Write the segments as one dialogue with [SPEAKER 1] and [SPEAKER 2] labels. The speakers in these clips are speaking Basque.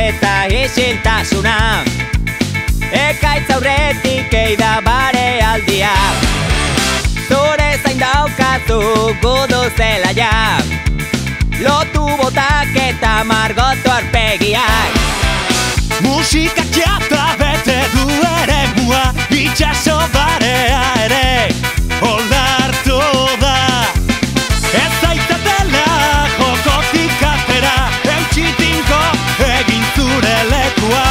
[SPEAKER 1] eta isiltasuna. Ekaitz aurretik eida bare aldia. Zure zain daukazu gudu zelaiak. Lotu botak eta margotu arpegiak.
[SPEAKER 2] Musikak jata bete du ere mua, itxaso barea ere onartu da. Ez zaitatela jokotik atera, eutxitinko egin zure lekua.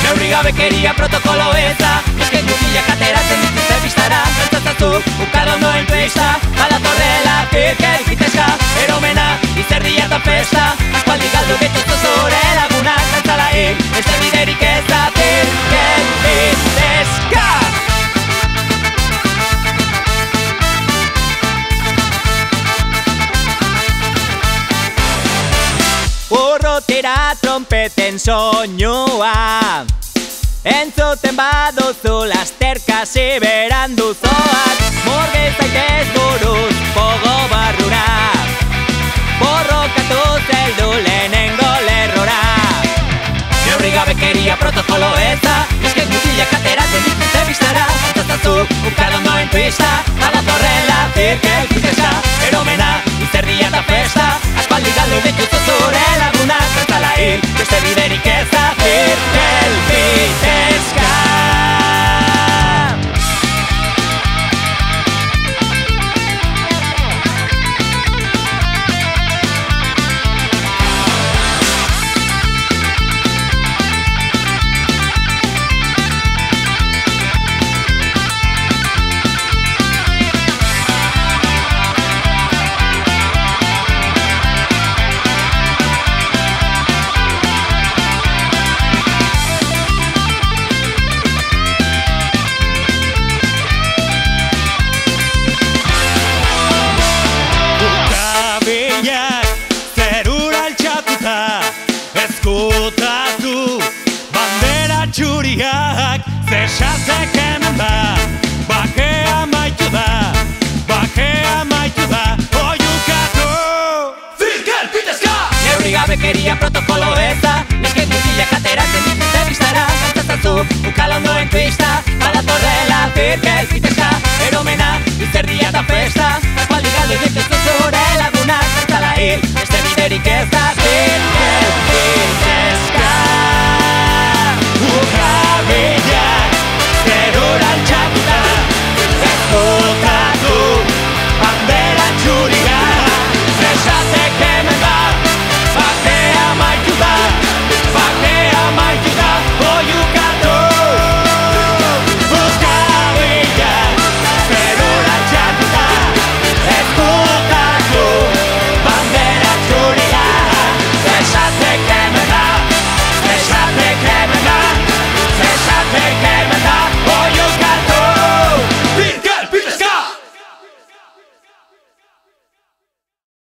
[SPEAKER 1] Neurri gabekeria protokolo eza, esken guztiak ateratzen dituzte bistara. Zantzatzatu, ukadondoen twista, badatorrela firkel fitezka. Eromena, izerdia eta festa, aspaldi galdu getuztu zure lagunak. Zantzala hil, ez biderik ez da firkel fitezka. Urrutira trompeten soinua, entzuten baduzu lasterka siberandu zoaz. Morge zaitez buruz pogo barrura, borrokatu zeldu lehenengo lerrora. Neurri gabekeria protokolo eza, esken guztiak ateratzen dituzte bistara. Zantzatzatu, ukadondoen twista, badatorrela firkel fitezka. Eromena, izerdia eta festa, aspaldi galdu dituzu zure lagunak. Zantzala hil, beste biderik ez da firkel fitezka.
[SPEAKER 2] Ezkutatu bandera txuriak zesatek hemen da. Bakea maitu da, bakea maitu da. Oiukatu firkel fitezka.
[SPEAKER 1] Neurri gabekeria protokolo eza, nesken guztiak ateratzen dituzte bistara. Zantzatzatu, ukadondoen twista, badatorrela firkel fitezka. Eromena, izerdia eta festa, aspaldi galdu dituzu